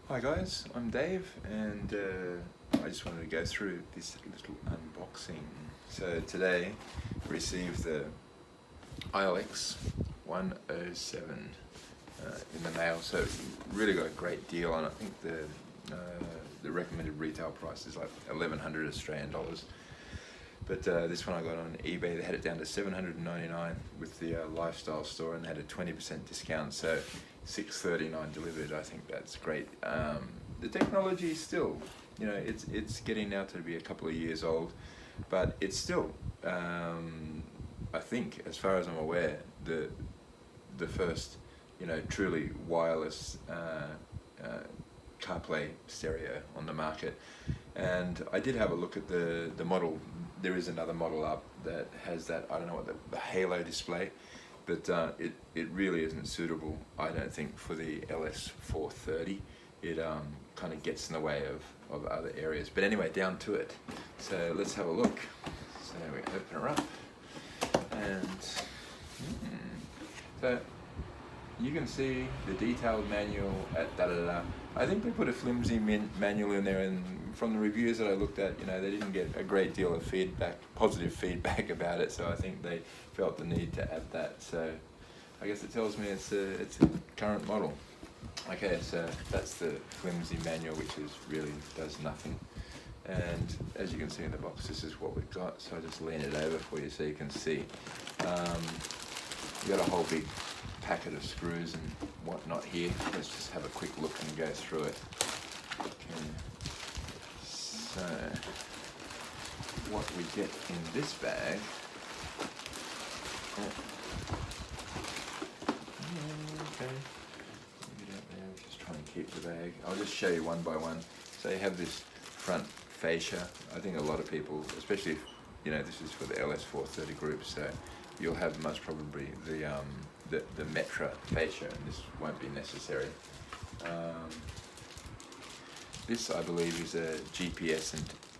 Hi guys, I'm Dave and I just wanted to go through this little unboxing. So today I received the ILX 107 in the mail, so really got a great deal on it. I think the recommended retail price is like 1,100 Australian dollars. But this one I got on eBay. They had it down to $799 with the lifestyle store, and they had a 20% discount, so $639 delivered. I think that's great. The technology is still, it's getting now to be a couple of years old, but it's still, I think, as far as I'm aware, the first, truly wireless CarPlay stereo on the market. And I did have a look at the model. There is another model up that has that, I don't know what, the Halo display, but it really isn't suitable, I don't think, for the LS430. It kind of gets in the way of other areas. But anyway, down to it. So let's have a look. So we open her up, and so you can see the detailed manual at da-da-da. I think they put a flimsy manual in there, and from the reviews that I looked at, they didn't get a great deal of positive feedback about it, so I think they felt the need to add that. So I guess it tells me it's a current model. Okay, so that's the flimsy manual, which really does nothing. And as you can see in the box, this is what we've got. So I just lean it over for you so you can see. You got a whole big packet of screws and whatnot here. Let's just have a quick look and go through it. Okay. So what we get in this bag. Okay. Just try and keep the bag. I'll just show you one by one. So you have this front fascia. I think a lot of people, especially if this is for the LS430 group, so you'll have most probably the Metra fascia, and this won't be necessary. This, I believe, is a GPS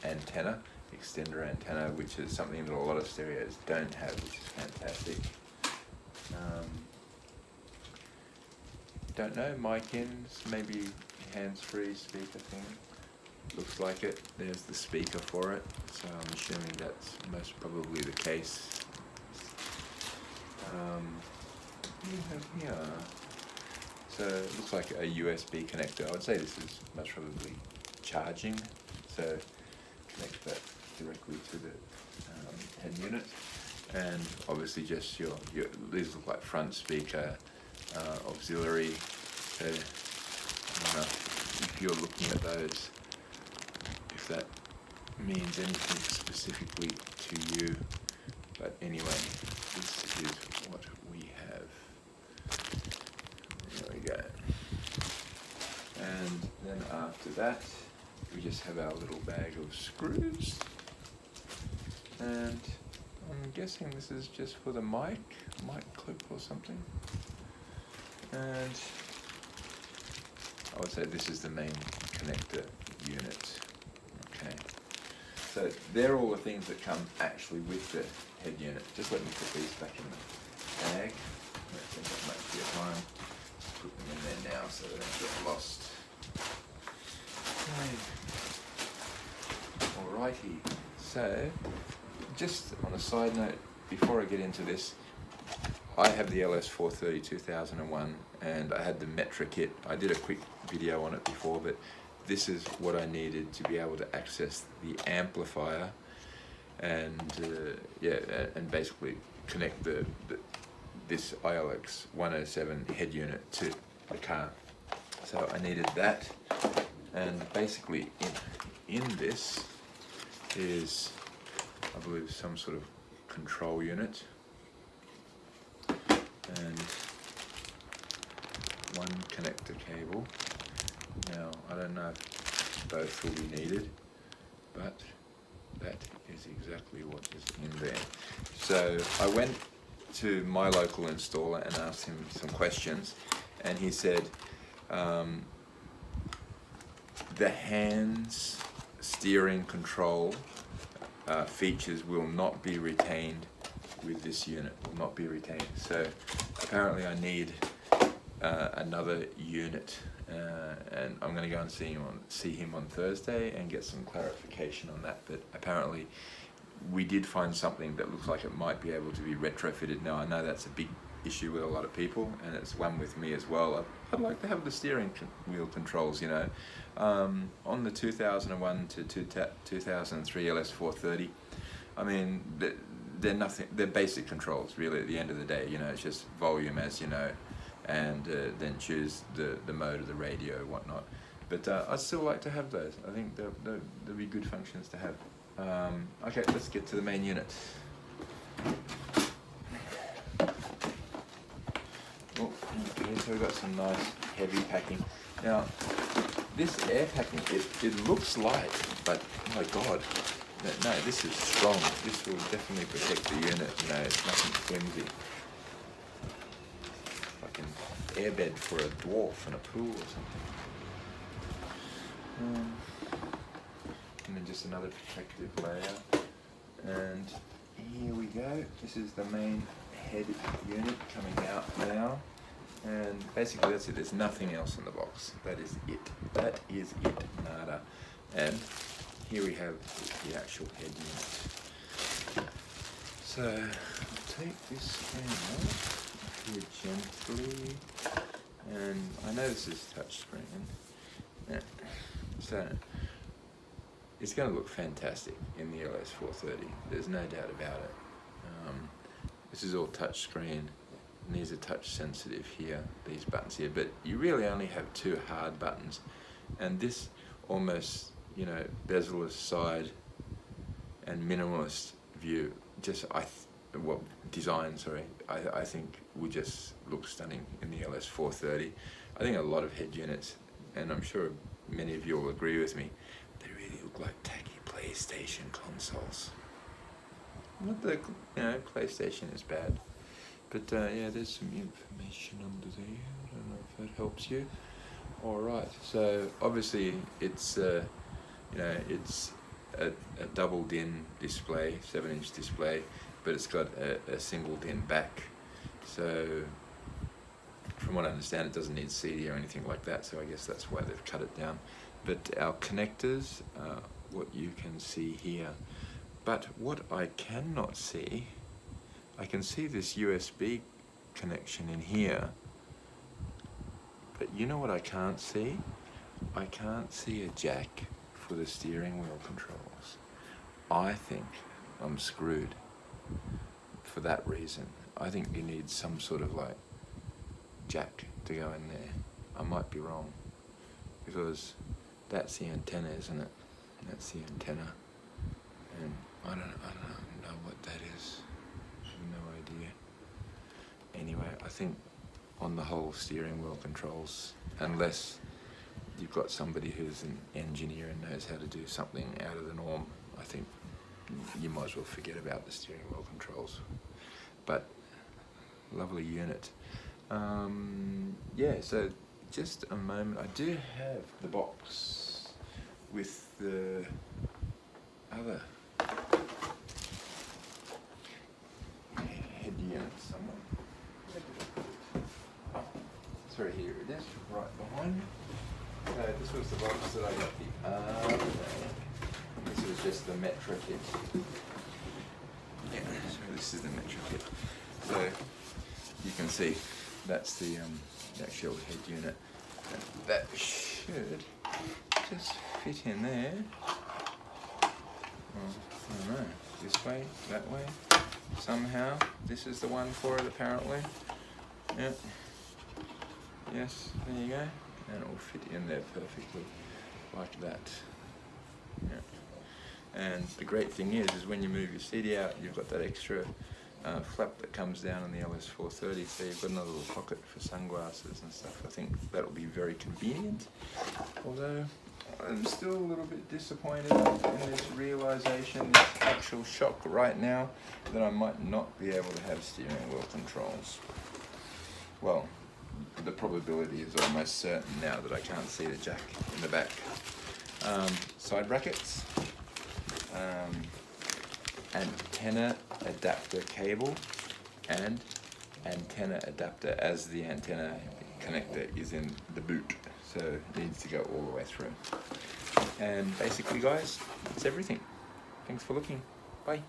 antenna, extender antenna, which is something that a lot of stereos don't have, which is fantastic. Don't know, mic ins, maybe hands-free speaker thing. Looks like it. There's the speaker for it, so I'm assuming that's most probably the case. You have here, so it looks like a USB connector. I would say this is most probably charging, so connect that directly to the head unit. And obviously just these look like front speaker, auxiliary. So I don't know if you're looking at those, if that means anything specifically to you, but anyway, this is what we have. There we go. And then after that, we just have our little bag of screws. And I'm guessing this is just for the mic clip or something. And I would say this is the main connector unit. Okay. So they're all the things that come actually with the head unit. Just let me put these back in the bag. Won't take that much of your time. Just put them in there now so they don't get lost. Okay. Alrighty. So, just on a side note, before I get into this, I have the LS430 2001, and I had the Metra kit. I did a quick video on it before, but this is what I needed to be able to access the amplifier and and basically connect this ILX 107 head unit to the car. So I needed that, and basically in this is, I believe, some sort of control unit and one connector cable. Now, I don't know if both will be needed, but that is exactly what is in there. So I went to my local installer and asked him some questions, and he said the hands steering control features will not be retained with this unit, will not be retained. So apparently I need another unit, and I'm going to go and see him on Thursday and get some clarification on that. But apparently we did find something that looks like it might be able to be retrofitted. Now I know that's a big issue with a lot of people, and it's one with me as well. I'd like to have the steering wheel controls, you know. On the 2001 to 2003 LS430, I mean, they're nothing. They're basic controls, really. At the end of the day, you know, it's just volume, as you know, and then choose the mode of the radio, whatnot. But I'd still like to have those. I think they'll be good functions to have. Okay, let's get to the main unit. Oh, okay, so we've got some nice heavy packing. Now, this air packing, it looks light, but oh my God, no, this is strong. This will definitely protect the unit. You know, it's nothing flimsy. Like an airbed for a dwarf in a pool or something. And then just another protective layer. And here we go. This is the main head unit coming out now. And basically that's it. There's nothing else in the box. That is it. That is it. Nada. And here we have the actual head unit. So I'll take this screen off here gently. And I know this is touchscreen. Yeah. So it's going to look fantastic in the LS430. There's no doubt about it. This is all touch screen, and these are touch sensitive here, these buttons here, but you really only have two hard buttons, and this almost, you know, bezel-less side and minimalist view, just design, sorry, I think would just look stunning in the LS430. I think a lot of head units, and I'm sure many of you will agree with me, they really look like tacky PlayStation consoles. Not that, you know, PlayStation is bad, but yeah, there's some information under there. I don't know if that helps you. All right, so obviously it's you know, it's a double DIN display, 7-inch display, but it's got a single DIN back. So from what I understand, it doesn't need CD or anything like that. So I guess that's why they've cut it down. But our connectors, what you can see here. But what I cannot see, I can see this USB connection in here, but you know what I can't see? I can't see a jack for the steering wheel controls. I think I'm screwed for that reason. I think you need some sort of like jack to go in there. I might be wrong, because that's the antenna, isn't it? That's the antenna. And I don't know what that is. I have no idea. Anyway, I think on the whole, steering wheel controls, unless you've got somebody who's an engineer and knows how to do something out of the norm, I think you might as well forget about the steering wheel controls. But lovely unit. Yeah, so just a moment. I do have the box with the other head unit somewhere. Oh, sorry, here it is, right behind me. So this was the box that I got the other day. This was just the Metra kit. Yeah, so this is the Metra kit. So you can see that's the actual head unit. And that should just fit in there. Well, I don't know, this way, that way, somehow. This is the one for it, apparently. Yep. Yes, there you go. And it will fit in there perfectly, like that. Yep. And the great thing is when you move your CD out, you've got that extra flap that comes down on the LS430, so you've got another little pocket for sunglasses and stuff. I think that'll be very convenient, although I'm still a little bit disappointed in this realization, this actual shock right now, that I might not be able to have steering wheel controls. Well, the probability is almost certain now that I can't see the jack in the back. Side brackets, antenna adapter cable, and antenna adapter as the antenna connector is in the boot, so it needs to go all the way through. And basically guys, that's everything. Thanks for looking. Bye.